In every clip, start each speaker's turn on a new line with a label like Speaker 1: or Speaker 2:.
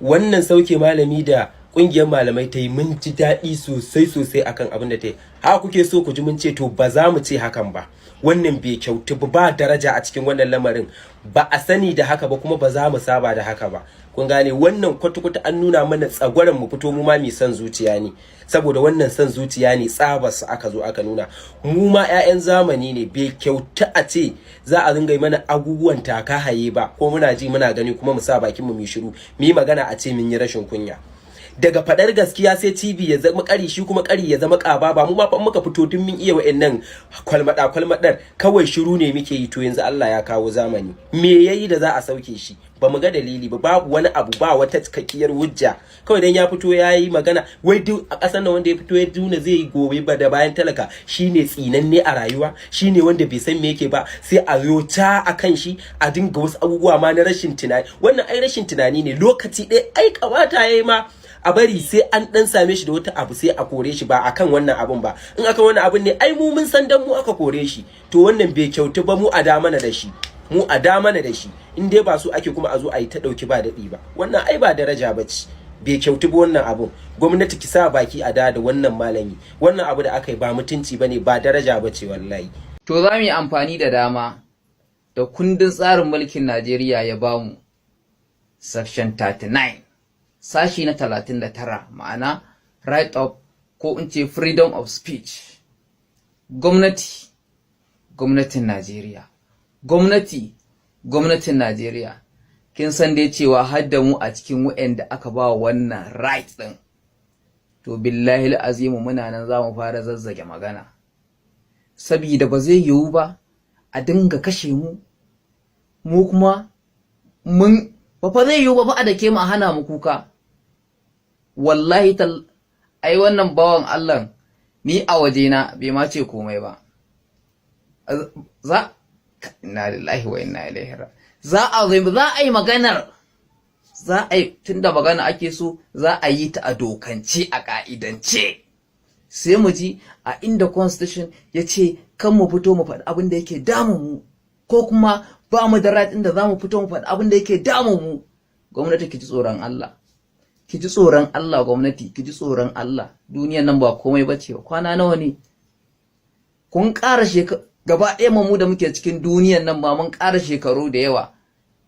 Speaker 1: wannan sauke malami da kungiyar malamai ta yi mun ji daɗi sosai akan abin da ta yi. Haka kuke so ku ji mun ce to ba za mu ce hakan ba, wannan bai kyautu ba daraja a cikin wannan lamarin, ba a sani da haka ba kuma ba za mu saba da haka ba. Kun gane wannan kwata-kwata an nuna mana tsagwaron mu fito mu ma mai son zuciya ne, saboda wannan son zuciya ne tsabarsa aka zo aka nuna mu ma 'ya'yan zamani ne, bai kyauta a ce za a ringa mana abubuwan taka haye ba, ko muna ji muna gani kuma mu sa bakin mu mu shiru mu yi magana a ce mun yi rashin kunya. Daga fadar gaskiya sai TV ya zama kari, shi kuma kari ya zama kaba. Ba mu ma fa muka fito tun mun iya wa'annan kwalmadar kawai shiru ne muke yi. To yanzu Allah ya kawo zamani, me yayi da za a sauke shi? Ba mu ga dalili ba, babu wani abu, ba wata cikakkiyar hujja. Kawai dan ya fito yayi magana wai duk a ƙasar nan wanda ya fito ya duna zai yi gobe ba da bayan talaka shine tsinanne a rayuwa, shine wanda bai san me yake ba, sai a yota akan shi a dinga wasu abubuwa ma na rashin tunani. Wannan ai rashin tunani ne. Lokaci ɗaya ai kamata yayi ma a bari sai an dan same shi da wata abu sai a kore shi, ba akan wannan abun ba. In akan wannan abun ne ai mu mun san dan mu aka kore shi. To wannan bai kyautu ba, mu a da mana da shi, mu a da mana da shi. In dai ba su ake kuma a zo a yi ta dauki ba daɗi ba, wannan ai ba daraja bace, bai kyautu ba wannan abun. Gwamnati ki sa baki a da wannan malami, wannan abu da aka yi ba mutunci bane, ba daraja bace wallahi.
Speaker 2: To za mu yi amfani da dama da kundin tsarin mulkin Najeriya ya bamu section 39 sashi na 39, ma'ana right of, ko in ce freedom of speech. Gwamnatin Najeriya, gwamnatin Najeriya, kin san dai cewa har da mu a cikin waɗanda aka ba wannan right din. To billahi azimu muna nan za mu fara zazzage magana, saboda ba zai yiwu ba a dinga kashe mu kuma mun ba fa zai yiwu ba a dake mu a hana mu kuka. Wallahi ai wannan bawan Allah ni a wajena bai ma ce komai ba. Inna lillahi wa inna ilaihi raji'un. Za a yi maganar, tunda magana ake so za a yi ta a dokance, a ka'idance. Sai mu ji a inda constitution ya ce kan mu fito mu faɗi abin da yake damun mu, ko kuma ba mu da right inda za mu fito mu faɗi abin da yake damun mu. Gwamnati ki ji tsoron Allah, ki ji tsoron Allah. Gwamnati ki ji tsoron Allah. Duniyan nan ba komai bace ba. Kwana nawa ne kun ƙara shekaru gaba ɗaya mu da muke cikin duniyan nan ba mun ƙara shekaru da yawa,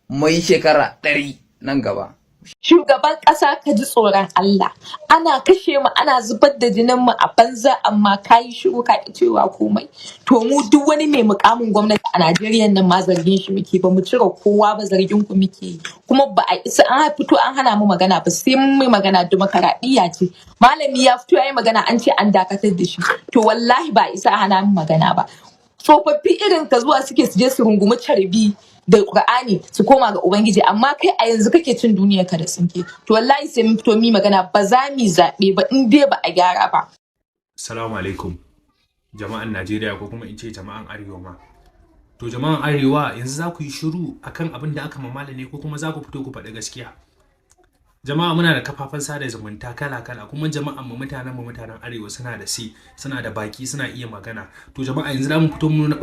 Speaker 2: mai shekara 100 nan gaba.
Speaker 3: Shugaban ƙasa ka ji tsoron Allah, ana kashe mu, ana zubar da jinin mu a banza, amma kayi shiru ka ki cewa komai. To mu duk wani mai mukamin gwamnati a Najeriya nan ma zargin shi muke, ba mu cire kowa ba, zargin ku muke yi. Kuma ba a isa an fito an hana mu magana ba, sai mun mai magana. Dimokuraɗiyya ce, malami ya fito yayi magana an ce an dakatar da shi. To wallahi ba isa hana mu magana ba. Tsofaffi irin ka zuwa suke su je su rungumi carbi da Qur'ani su koma ga Ubangiji, amma kai a yanzu kake cin duniyar ka da tsinke. To wallahi sai mun fito mi magana, ba za mu zaɓe ba in dai ba a gyara ba.
Speaker 4: Assalamu alaikum jama'an Najeriya, ko kuma in ce jama'an Arewa ma. To jama'an Arewa, yanzu za ku yi shiru akan abin da aka mamala ne, ko kuma za ku fito ku faɗi gaskiya? Jama'a, muna da kafafen sada zumunta kala-kala, kuma jama'an mu mutanen Arewa suna da suna da baki, suna iya magana. To jama'a, yanzu za mu fito mu nuna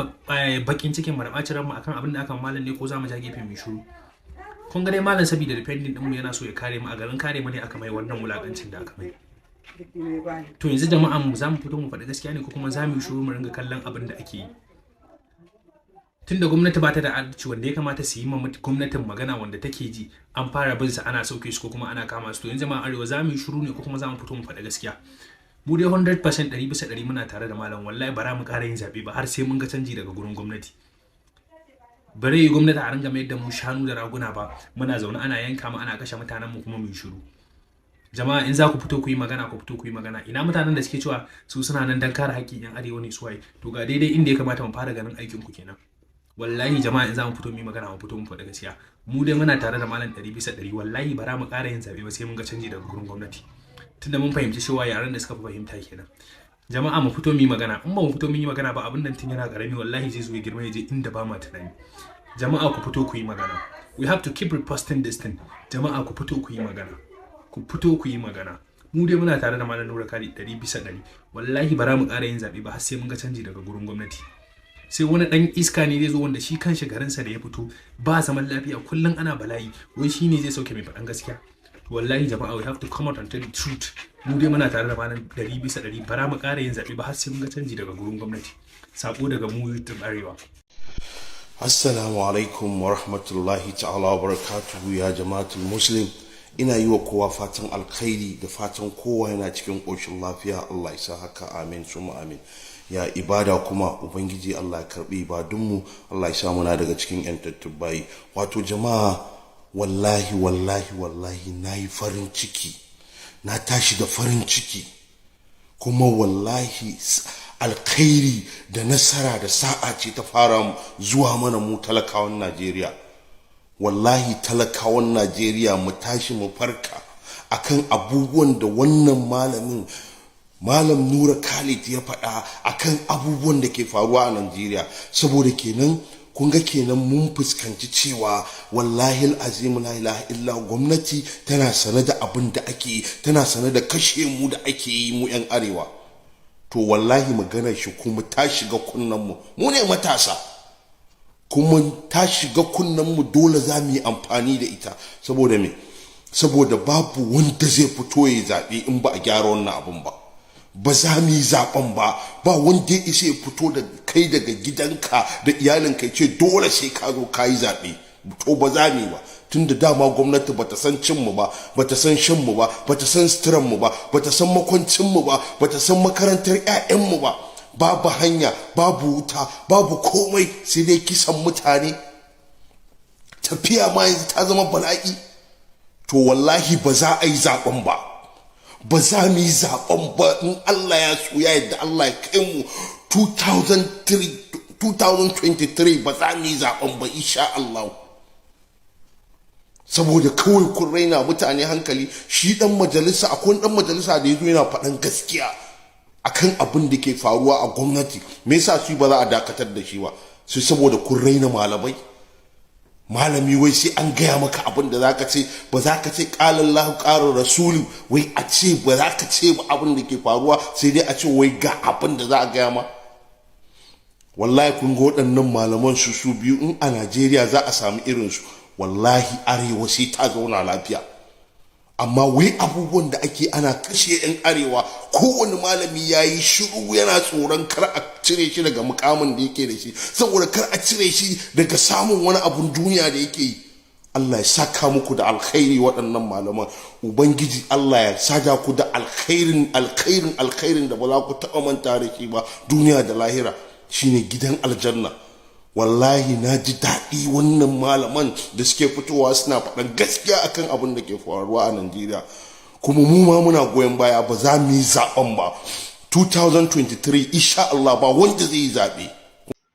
Speaker 4: bakin cikin mu da bacin ranmu akan abin da aka malam ne, ko za mu ja gefe mu shiru? Kun ga dai malam saboda dependent din mu yana so ya kare mu, a garin kare mu ne aka mai wannan wulakancin da aka mai. To yanzu jama'an mu za mu fito mu faɗi gaskiya ne, ko kuma za mu yi shiru mu ringa kallon abin da ake yi? Tunda gwamnati ba ta da adalci, wanda ya kamata su yi ma gwamnatin magana wanda take ji, an fara bin sa ana sauke su ko kuma ana kama su. To yanzu jama'an Arewa za mu yi shiru ne, ko kuma za mu fito mu faɗi gaskiya? Mu dai 100% 100% muna tare da malam. Wallahi bara mu ƙara yin zaɓe ba har sai mun ga canji daga gurin gwamnati. Bare yi gwamnati a ringa mayar da mu shanu da raguna ba, muna zaune ana yanka mu, ana kashe mutanen mu, kuma mu yi shiru. Jama'a, in za ku fito ku yi magana, ku fito ku yi magana. Ina mutanen da suke cewa su suna nan dan kare haƙƙin yan Arewa ne su waye? To ga daidai inda ya kamata mu fara ganin aikin ku kenan. Wallahi jama'a, in za mu fito mu yi magana, mu fito mu faɗi gaskiya. Mu dai muna tare da malam 100%. Wallahi bara mu ƙara yin zaɓe ba sai mun ga canji daga gurin gwamnati, tunda mun fahimci cewa yaran da suka fi fahimta kenan. Jama'a, mu fito mu yi magana. In ba mu fito mu yi magana ba, abin nan tun yana ƙarami wallahi zai zo ya girma ya je inda ba ma tunani. Jama'a, ku fito ku yi magana. We have to keep reposting this thing. Jama'a, ku fito ku yi magana. Ku fito ku yi magana. Mu dai muna tare da Malam Nuru Khalid 100%. Wallahi bara mu ƙara yin zaɓe ba har sai mun ga canji daga gurin gwamnati. Sai wani ɗan iska ne zai zo wanda shi kanshi garinsa da ya fito ba zaman lafiya, kullum ana bala'i, wai shi ne zai sauke mai faɗan gaskiya. wallahi jama'a we have to come out and tell the truth. Mu dai muna tare da malam 100% bara mu ƙara yin zaɓe ba har sai mun ga canji daga gurin gwamnati. Sako daga mu YouTube Arewa.
Speaker 5: Assalamu alaikum wa rahmatullahi ta'ala wa barakatuhu ya jama'atul muslim. Ina yi wa kowa fatan alkhairi da fatan kowa yana cikin ƙoshin lafiya. Allah ya sa haka, amin suma amin. Ya ibada kuma ubangiji Allah ya karbi ibadunmu, Allah ya sa muna daga cikin yantattun bayi. Wato jama'a wallahi nayi farin ciki, na tashi da farin ciki, kuma wallahi alkhairi da nasara da sa'a ce ta fara zuwa mana mu talakawan Najeriya. Wallahi talakawan Najeriya mu tashi mu farka akan abubuwan da wannan Malam Nuru Khalid ya faɗa akan abubuwan da ke faruwa a Najeriya. Saboda kenan kun ga kenan mun fuskanci cewa wallahi alazim la ilaha illa gwamnati tana sane da abin da ake, tana sane da kashe mu da ake yi mu yan arewa. To wallahi maganar shi kuma ta shiga kunnen mu ne matasa, kuma ta shiga kunnen mu, dole za mu yi amfani da ita. Saboda me? Saboda babu wanda zai fito ya zaɓe in ba a gyara wannan abin ba. Ba za mu yi zaɓen ba wanda ya isa ya fito da kai daga gidanka da iyalinka ya ce dole sai ka zo ka yi zaɓe. To ba za mu yi ba, tun da dama gwamnati bata san cinmu ba, bata san shanmu ba, bata san suturanmu ba, bata san makwancinmu ba, bata san makarantar 'ya'yanmu ba. Babu hanya, babu wuta, babu komai, sai dai kisan mutane. Tafiya ma yanzu ta zama bala'i. To wallahi ba za a yi zaɓen ba, ba za mu yi zaɓen ba. In Allah ya so ya yadda Allah ya kai mu 2023 ba za mu yi zaɓen ba insha Allah. Saboda kawai kun raina mutane hankali. Shi dan majalisa, akwai dan majalisa da yazo yana faɗan gaskiya akan abin da ke faruwa a gwamnati. Me yasa su ba za a dakatar da shi ba? Sai saboda kun raina malamai. Malami wai sai an gaya maka abin da zaka ce, ba za ka ce qala Allahu qala rasulu, wai a ce ba za ka ce ba abin da ke faruwa, sai dai a ce wai ga abin da za a gaya ma. Wallahi kun ga waɗannan malaman su biyu in a Najeriya za a samu irinsu, wallahi arewa sai ta zauna lafiya. Amma wai abubuwan da ake, ana kashe 'yan arewa, kowane malami ya yi shiru yana tsoron kar a cire shi daga mukamin da yake da shi, saboda kar a cire shi daga samun wani abun duniya da yake yi. Allah ya saka muku da alkhairi waɗannan malaman. Ubangiji Allah ya sada ku da alkhairin da ba za ku taɓa manta da shi ba duniya da lahira, shine gidan aljanna. Wallahi na ji daɗi wannan malaman da suke fitowa suna faɗan gaskiya akan abin da ke faruwa a Najeriya. Kuma mu ma muna goyon baya, ba za mu yi zaɓen ba 2023 insha Allah, ba wanda zai yi zaɓe.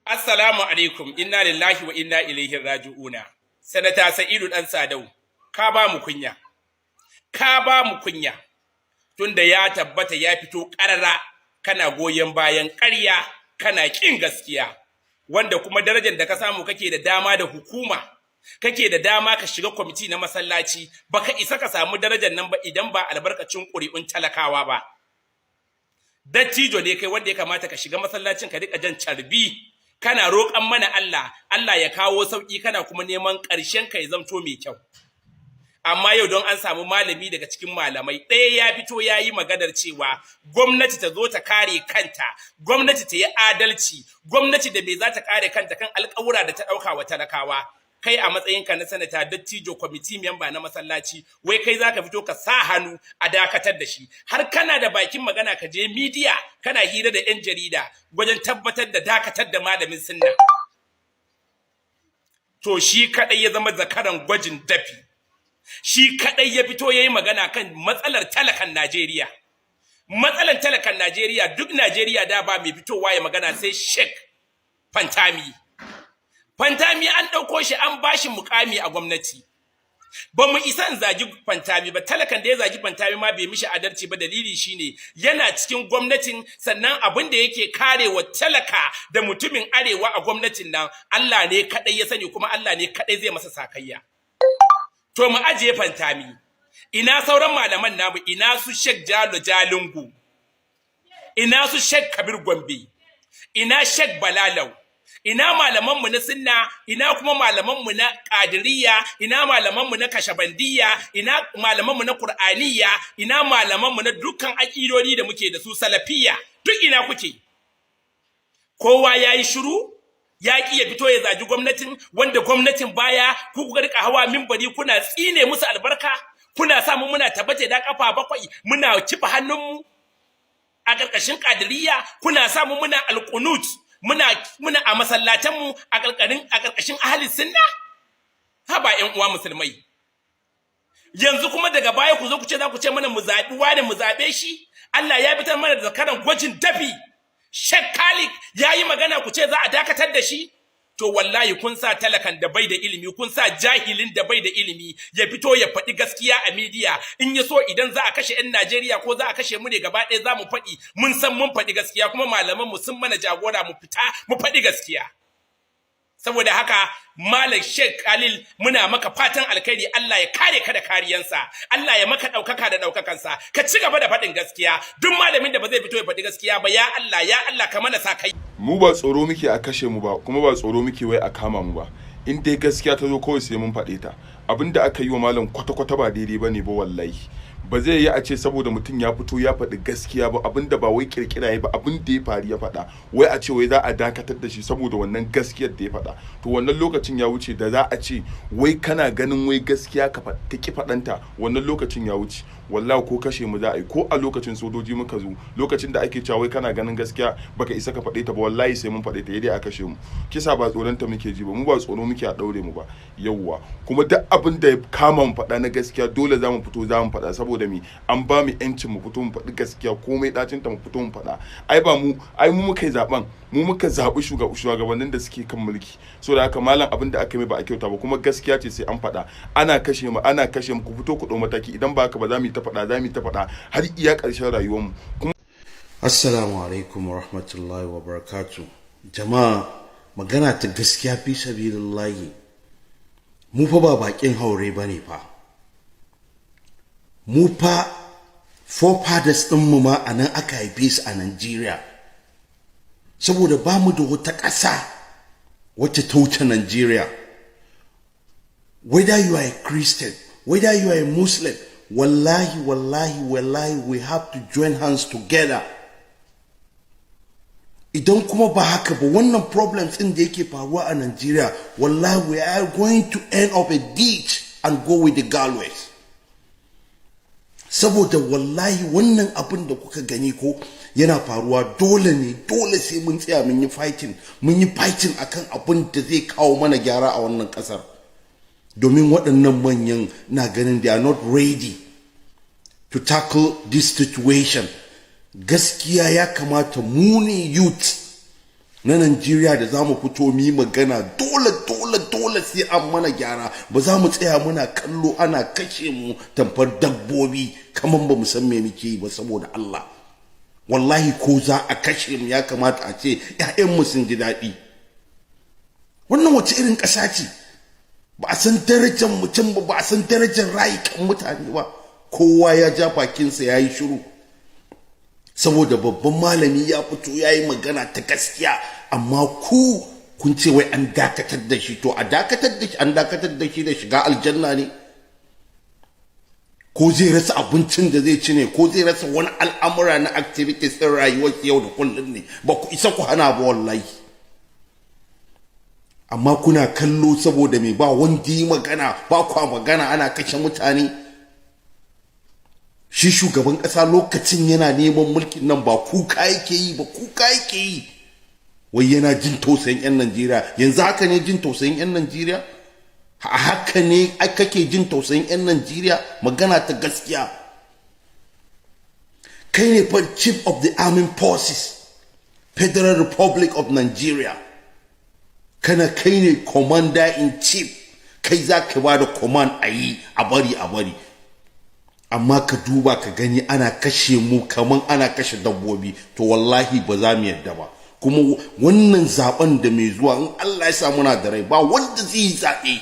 Speaker 1: Assalamu alaikum, inna lillahi wa inna ilaihi raji'una. Sanata Sa'idu dan Sadau, ka ba mu kunya. Tunda ya tabbata ya fito ƙarara kana goyon bayan ƙarya, kana ƙin gaskiya. Wanda kuma darajar da ka samu kake da dama da hukuma, kake da dama ka shiga kwamiti na masallaci, baka isa ka samu darajar nan ba idan ba albarkacin ƙuri'un talakawa ba. Dattijo ne kai wanda ya kamata ka shiga masallacin ka rika jan carbi, kana roƙan mana Allah ya kawo sauki, kana kuma neman ƙarshen ka ya zamto mai kyau. Amma yau don an samu malami daga cikin malamai ɗaya ya fito ya yi maganar cewa gwamnati ta zo ta kare kanta, gwamnati ta yi adalci, gwamnati da bai za ta kare kanta kan alƙawura da ta ɗauka wa talakawa. Kai a matsayinka na sanata, dattijo, kwamiti memba na masallaci, wai kai za ka fito ka sa hannu a dakatar da shi, har kana da bakin magana ka je midiya kana hira da 'yan jarida wajen tabbatar da dakatar da malamin sunna. To shi kaɗai ya zama zakaran gwajin dafi. Shi kadai ya fito yayi magana kan matsalar talakan Najeriya. Matsalar talakan Najeriya, duk Najeriya da ba mai fitowa ya magana sai Sheikh Fantami. Fantami an dauko shi an bashi mukami a gwamnati. Ba mu isa in zagi Fantami ba, talakan da ya zagi Fantami ma bai mishi adalci ba. Dalili shine yana cikin gwamnatin, sannan abin da yake karewa talaka da mutumin arewa a gwamnatin nan Allah ne kadai ya sani, kuma Allah ne kadai zai masa sakayya. To mu ajiye Fantami, ina sauran malaman namu, ina su Sheikh Jalo Jalingu, ina su Sheikh Kabir Gombe, ina Sheikh Balalau,
Speaker 6: ina malamanmu na sunna, ina kuma malamanmu na qadiriyya, ina malamanmu na kashabandiyya, ina malamanmu na qur'aniyya, ina malamanmu na dukkan aqidodi da muke da su salafiyya, duk ina kuke? Kowa yayi shiru, ya ki ya fito ya zaji gwamnatin, wanda gwamnatin baya ku kuka rika hawa minbari kuna tsine musu albarka, kuna sa mu muna tabbata da kafa bakwai muna kifa hannunmu a ƙarƙashin qadiriyya, kuna sa mu muna alqunut, muna a masallatanmu a ƙarƙashin ahli sunna. Haba ƴan uwa musulmai, yanzu kuma daga baya ku zo ku ce za ku ce mana mu zaɓi wani mu zaɓe shi. Allah ya fitar mana da zakaran gwajin dafi, Sheikh Khalid ya yi magana ku ce za a dakatar da shi. To wallahi kun sa talakan da bai da ilimi, kun sa jahilin da bai da ilimi ya fito ya faɗi gaskiya a media. In ya so idan za a kashe 'yan Najeriya ko za a kashe mu ne gaba ɗaya za mu faɗi, mun san mun faɗi gaskiya, kuma malaman mu sun mana jagora mu fita mu faɗi gaskiya. Saboda haka Malam Sheikh Khalil muna maka fatan alkhairi, Allah ya kare ka da kariyansa, Allah ya maka ɗaukaka da ɗaukakansa, ka ci gaba da faɗin gaskiya. Duk malamin da ba zai fito ya faɗi gaskiya ba, ya Allah ka mana sa kai.
Speaker 7: Mu ba tsoro muke a kashe mu ba, kuma ba tsoro muke wai a kama mu ba. In dai gaskiya ta zo kawai sai mun faɗe ta. Abinda aka yi wa malam kwata-kwata ba daidai bane ba wallahi. Ba zai yi a ce saboda mutum ya fito ya faɗi gaskiya ba, abinda ba wai kirkira ya ba, abin da ya faru ya faɗa, wai a ce wai za a dakatar da shi saboda wannan gaskiyar da ya faɗa. To wannan lokacin ya wuce da za a ce wai kana ganin wai gaskiya ka ki faɗanta, wannan lokacin ya wuce. Wallahi ko kashe mu za a yi, ko a lokacin sojoji muka zo, lokacin da ake cewa wai kana ganin gaskiya baka isa ka faɗe ta ba, wallahi sai mun faɗe ta, yadda a kashe mu. Kisa ba tsoron ta muke ji ba, mu ba tsoro muke a daure mu ba. Yawwa, kuma duk abin da ya kama mu faɗa na gaskiya dole za mu fito za mu faɗa, saboda me an ba mu yancin mu fito mu faɗi gaskiya, komai ɗacin ta mu fito mu faɗa. Ai mu muka yi zaben, mu muka zaɓi shugabannin da suke kan mulki. So da haka malam abin da aka yi ba a kyauta ba, kuma gaskiya ce sai an faɗa. Ana kashe mu ku fito ku ɗau mataki, idan ba haka ba za mu yi ta faɗa har iya ƙarshen rayuwarmu.
Speaker 5: Assalamu alaikum wa rahmatullahi wa barakatuh. Jama'a, magana ta gaskiya fi sabilillahi, mu fa ba bakin haure bane fa. Mu fa forefathers ɗinmu ma a nan aka haife su a Najeriya, saboda ba mu da wata ƙasa wacce ta wuce Najeriya. Whether you are a Christian, whether you are a Muslim, wallahi we have to join hands together. Idan kuma ba haka ba, wannan problems ɗin da yake faruwa a Najeriya, wallahi we are going to end up a ditch and go with the gallows. Saboda wallahi wannan abin da kuka gani ko yana faruwa, dole sai mun tsaya mun yi fighting akan abin da zai kawo mana gyara a wannan kasar. Domin waɗannan manyan na ganin they are not ready to tackle this situation. Gaskiya ya kamata mu ne youth na Najeriya da za mu fito mu yi magana, dole sai an mana gyara. Ba za mu tsaya muna kallo ana kashe mu tamfar dabbobi kaman ba mu san me muke yi ba. Saboda Allah, wallahi ko za a kashe mu ya kamata a ce ƴaƴanmu sun ji daɗi. Wannan wace irin ƙasa ce? Ba a san darajar mutum ba a san darajar rayukan mutane ba. Kowa ya ja bakinsa ya yi shiru, saboda babban malami ya fito ya yi magana ta gaskiya, amma kun ce wai an dakatar da shi. To an dakatar da shi da shiga aljanna ne? Ko zai rasa abincin da zai ci ne? Ko zai rasa wani al'amura na activities ɗin rayuwar yau da kullum ne? Ba ku isa ku hana ba wallahi. Amma kuna kallo saboda me ba wanda yi magana, ba kwa magana, ana kashe mutane. Shi shugaban ƙasa lokacin yana neman mulkin nan ba kuka yake yi, wai yana jin tausayin 'yan Najeriya. Yanzu haka ne jin tausayin 'yan Najeriya? Haka ne kake jin tausayin 'yan Najeriya? Magana ta gaskiya, kai ne fa Chief of the Armed Forces, Federal Republic of Nigeria. Kai ne Commander in Chief, kai za ka ba da command a bari. Amma ka duba ka gani ana kashe mu kaman ana kashe dabbobi. To wallahi ba za mu yadda ba. Kuma wannan zaben da mai zuwa, in Allah ya sa muna da rai, ba wanda zai yi zaɓe.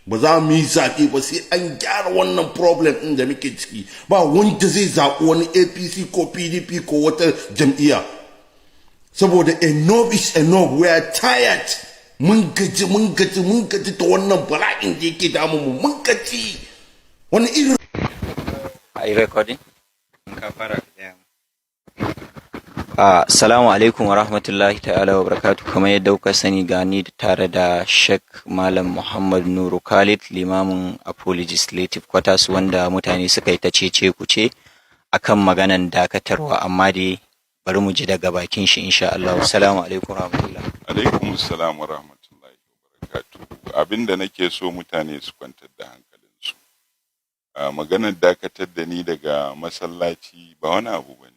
Speaker 5: Ba za mu yi zaɓe ba sai an gyara wannan problem ɗin da muke ciki. Ba wanda zai zaɓi wani APC ko PDP ko wata jam'iyya. saboda enough is enough, we are tired. Mun gaji ta wannan bala'in da yake damu mu, mun gaji. Wani irin
Speaker 8: Are you recording? Assalamu alaikum wa rahmatullahi ta'ala wa barakatuh. Kamar yadda kuka sani gani tare da Sheikh Malam Nuru Khalid, limamin Apo Legislative Quarters, wanda mutane suka yi ta cece kuce akan maganan dakatarwa, amma dai bari mu ji daga bakin shi insha Allah. Assalamu alaikum wa rahmatullahi.
Speaker 9: Alaikum assalam wa rahmatullahi wa barakatuh. Abinda nake so mutane su kwantar da hankalinsu. Maganar dakatar da ni daga masallaci ba wani abu bane.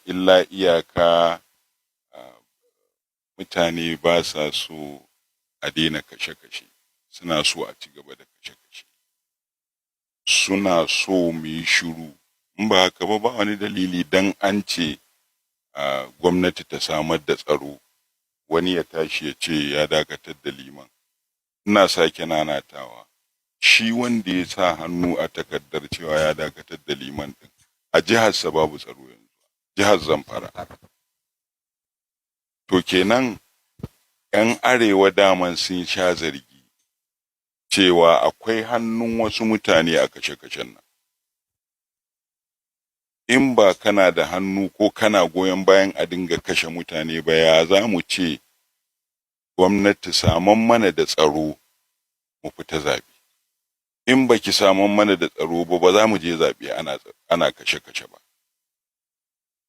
Speaker 9: Illa iyaka mutane ba sa so a daina kashe-kashe, suna so a ci gaba da kashe-kashe, suna so mu yi shiru. In ba haka ba wani dalili dan an ce gwamnati ta samar da tsaro wani ya tashi ya ce ya dakatar da liman. Ina sake nanatawa, shi wanda ya sa hannu a takardar cewa ya dakatar da liman din a jiharsa babu tsaro yanzu, jihar Zamfara. To kenan 'yan arewa daman sun sha zargi cewa akwai hannun wasu mutane a kashe-kashen nan. In ba kana da hannu ko kana goyon bayan a dinga kashe mutane ba, ya za mu ce gwamnati saman mana da tsaro mu fita zaɓe? In ba ki saman mana da tsaro ba za mu je zaɓe ana kashe-kashe ba.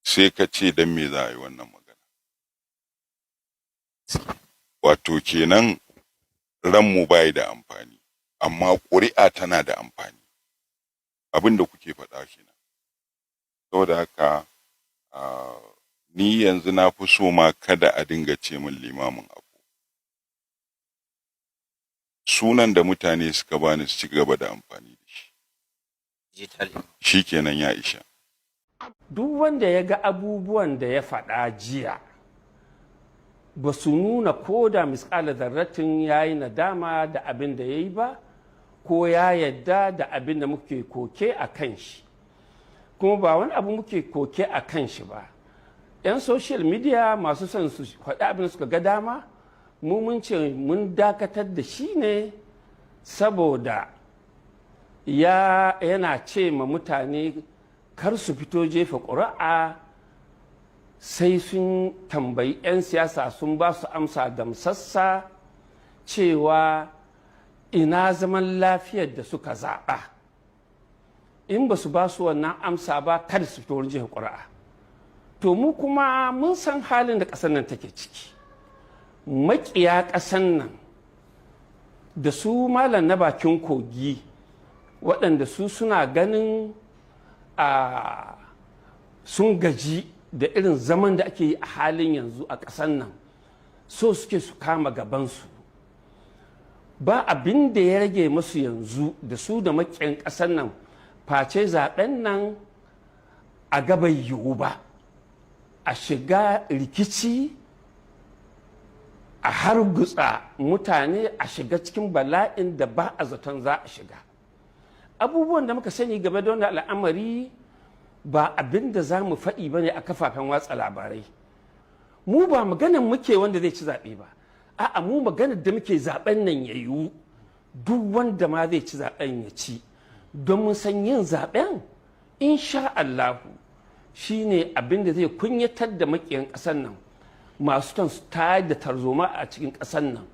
Speaker 9: Sai ka ce don me za a yi wannan magana? Wato kenan ranmu bai da amfani, amma ƙuri'a tana da amfani. Abin da kuke faɗa kenan. Saboda haka ni yanzu na fi so ma kada a dinga ce min limamin Apo. Sunan da mutane suka bani su ci gaba da amfani da shi. Shi kenan ya isha.
Speaker 10: Duk wanda ya ga abubuwan da ya faɗa jiya ba su nuna ko da misƙala zarratin ya yi nadama da abin da ya yi ba, ko ya yadda da abin da muke koke a kan shi. Kuma ba wani abu muke koke a kan shi ba. 'Yan social media masu son su faɗi abin suka ga dama, mun ce mun dakatar da shi ne saboda yana ce ma mutane kar su fito jefa ƙuri'a sai sun tambayi 'yan siyasa sun ba su amsa gamsassa cewa ina zaman lafiyar da suka zaɓa. In ba su ba su wannan amsa ba kada su fito jefa ƙuri'a. To mu kuma mun san halin da ƙasar nan take ciki. Maƙiya ƙasar nan da su malam na bakin kogi, waɗanda su suna ganin sun gaji da irin zaman da ake yi a halin yanzu a ƙasar nan, so suke su kama gabansu. Ba abin da ya rage masu yanzu da su da maƙiyan ƙasar nan face zaɓen nan a gaba yiwu ba, a shiga rikici, a hargutsa mutane, a shiga cikin bala'in da ba a zaton za a shiga. Abubuwan da muka sani game da wannan al'amari ba abin da za mu faɗi ba ne a kafafen watsa labarai. Mu ba maganar muke wanda zai ci zaɓe ba, a'a mu maganar da muke zaɓen nan ya yiwu, duk wanda ma zai ci zaɓen ya ci, don mun san yin zaɓen insha Allahu shi ne abin da zai kunyatar da maƙiyan ƙasar nan, masu son su tayar da tarzoma a cikin ƙasar nan,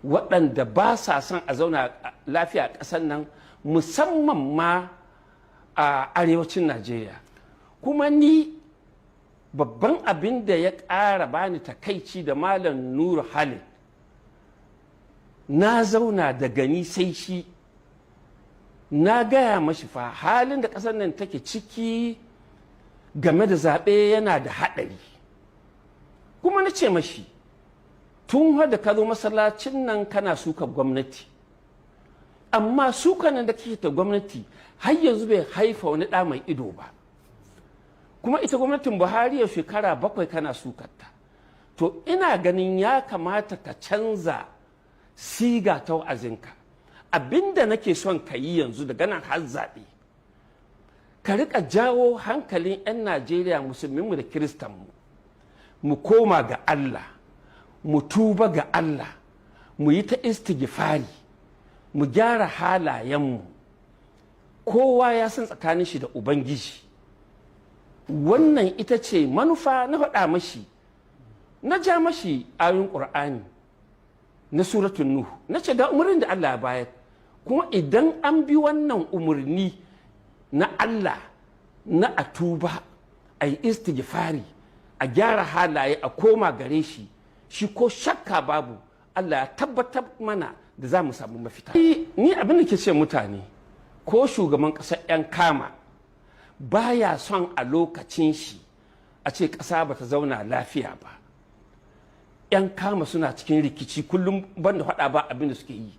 Speaker 10: waɗanda ba sa son a zauna lafiya a ƙasar nan, musamman ma a arewacin Najeriya. Kuma ni babban abin da ya ƙara bani takaici da Malam Nuru Khalid, na zauna da gani sai shi, na gaya mashi fa halin da ƙasar nan take ciki game da zaɓe yana da haɗari. Kuma na ce mashi, tun da ka zo masallacin nan kana suka gwamnati, amma sukanan da kake ta gwamnati har yanzu bai haifa wani ɗa mai ido ba. Kuma ita gwamnatin Buhari ya shekara 7 kana sukarta. To ina ganin ya kamata ka canza siga ta wa'azinka. Abinda nake son ka yi yanzu daga nan har zaɓe, ka riƙa jawo hankalin 'yan Najeriya, musulminmu da kiristanmu, mu koma ga Allah, mu tuba ga Allah, mu yi ta istighfari, mu gyara halayenmu. Kowa ya san tsakanin shi da Ubangiji. Wannan ita ce manufa na faɗa mashi, na ja mashi ayoyin ƙur'ani na suratun Nuhu, na ce ga umarnin da Allah ya bayar. Kuma idan an bi wannan umarni na Allah na a tuba, a yi istighfari, a gyara halaye, a koma gare shi, shi ko shakka babu Allah ya tabbatar mana da za mu samu mafita. Ni abin da ke ce mutane, ko shugaban ƙasar 'yan kama baya son a lokacin shi a ce ƙasa ba ta zauna lafiya ba. 'Yan kama suna cikin rikici kullum banda faɗa ba abin da suke yi.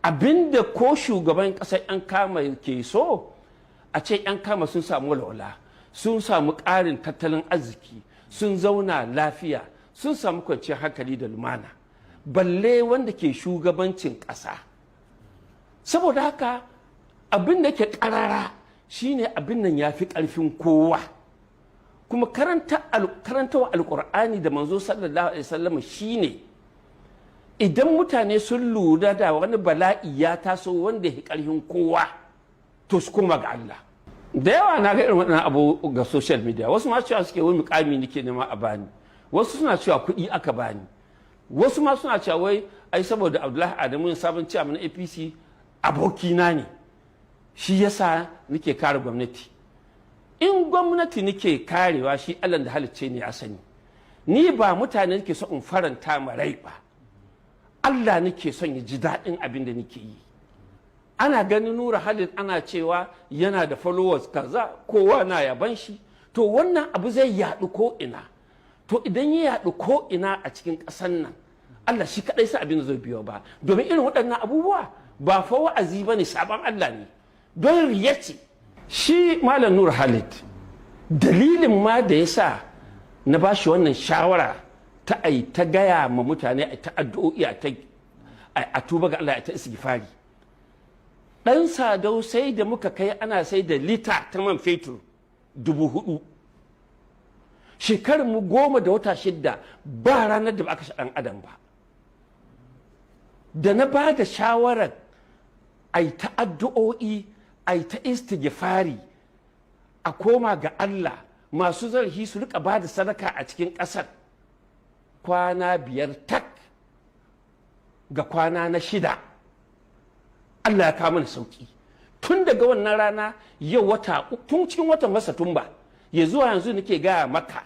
Speaker 10: Abin da ko shugaban ƙasar 'yan kama ke so a ce 'yan kama sun samu walwala, sun samu ƙarin tattalin arziki, sun zauna lafiya, sun samu kwanciyar hankali da lumana, balle wanda ke shugabancin ƙasa. Saboda haka abin da ke ƙarara shine abin nan ya fi ƙarfin kowa. Kuma karantawa alƙur'ani da manzo sallallahu alaihi wasallam shine idan mutane sun lura da wani bala'i ya taso wanda ya fi ƙarfin kowa, to su koma ga Allah. Da yawa na ga irin waɗannan abu ga social media, wasu ma cewa suke wai mukami nake nema a bani, wasu suna cewa kuɗi aka bani, wasu ma suna cewa wai ai saboda Abdullahi Adamu sabon ciyaman na APC abokina ne, shi yasa nake kare gwamnati. In gwamnati nake karewa, shi Allah da halicce ne ya sani. Ni ba mutane nake so in faranta ma rai ba, Allah nake son ya ji daɗin abin da nake yi. Ana ganin Nuru Khalid ana cewa yana da followers kaza, kowa na yaban shi, to wannan abu zai yaɗu ko ina. To idan ya yaɗu ko ina a cikin ƙasar nan, Allah shi kaɗai sa abin da zai biyo ba. Domin irin waɗannan abubuwa ba fa wa'azi ba ne, sabon Allah ne, don riya ce. Shi Malam Nuru Khalid, dalilin ma da ya sa na ba shi wannan shawara ta ai ta gaya ma mutane a ta addu'o'i a tuba ga Allah a ta istighfari. Ɗan Sadau sai da muka kai ana sai da lita ta man fetur 4,000. Shekarun mu 10 da wata 6 ba ranar da ba aka sha ɗan adam ba. Da na ba da shawarar ai ta addu'o'i, ai ta istighfari, a koma ga Allah, masu zarhi su rika ba da sadaka a cikin ƙasar, kwana 5 tak ga kwana na 6 Allah ya kawo mana sauki. Tun daga wannan rana yau tun cikin watan Satumba ya zuwa yanzu nake gaya maka,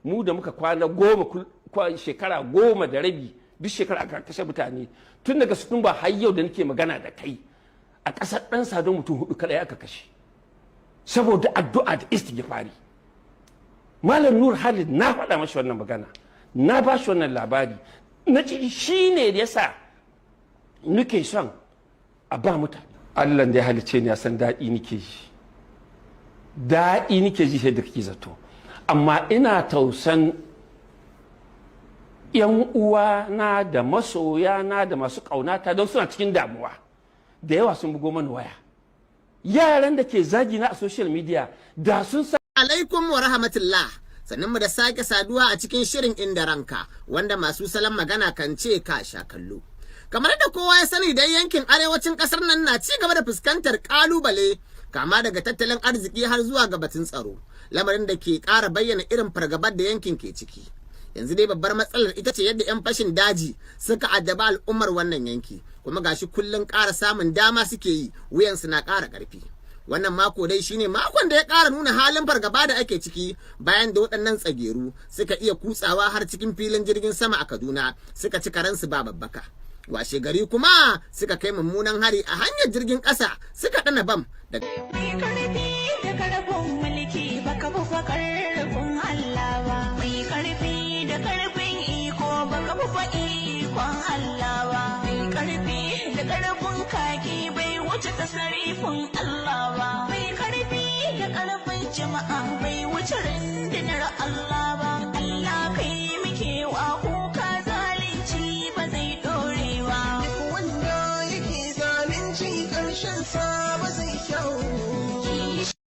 Speaker 10: mu da muka kwana 10 shekara 10 da rabi duk shekara aka kashe mutane, tun daga Satumba har yau da nake magana da kai a ƙasar ɗan Sadau mutum 4 kadai aka kashe saboda addu'a da istighfari. Malam Nuru Khalid na faɗa mashi wannan magana, na ba shi wannan labari, na ce shi ne da yasa nake son a ba mutane. Allah da ya halice ni ya san daɗi nake ji, daɗi nake ji sai da kake zato, amma ina tausan yan uwa na da masoya na da masu ƙaunata don suna cikin damuwa. Da yawa sun bugo mana waya, yaran da ke zagi na a social media da sun sa
Speaker 11: alaikum wa rahmatullah. Sannan mu da sake saduwa a cikin shirin Inda Ranka, wanda masu salon magana kan ce ka sha kallo. Kamar da kowa ya sani dai, yankin arewacin kasar nan na ci gaba da fuskantar kalubale, kama daga tattalin arziki har zuwa ga batun tsaro, lamarin da ke ƙara bayyana irin fargabar da yankin ke ciki. Yanzu dai babbar matsalar ita ce yadda 'yan fashin daji suka addaba al'ummar wannan yanki, kuma gashi kullum ƙara samun dama suke yi, wuyansu na ƙara ƙarfi. Wannan mako dai shine makon da ya ƙara nuna halin fargaba da ake ciki, bayan da waɗannan tsageru suka iya kutsawa har cikin filin jirgin sama a Kaduna suka ci karansu ba babbaka. Washe gari kuma suka kai mummunan hari a hanyar jirgin ƙasa suka ɗana bam da
Speaker 12: tasarifin Allah ba, mai karfi da ƙarfin jama'a bai wuce rundunar Allah.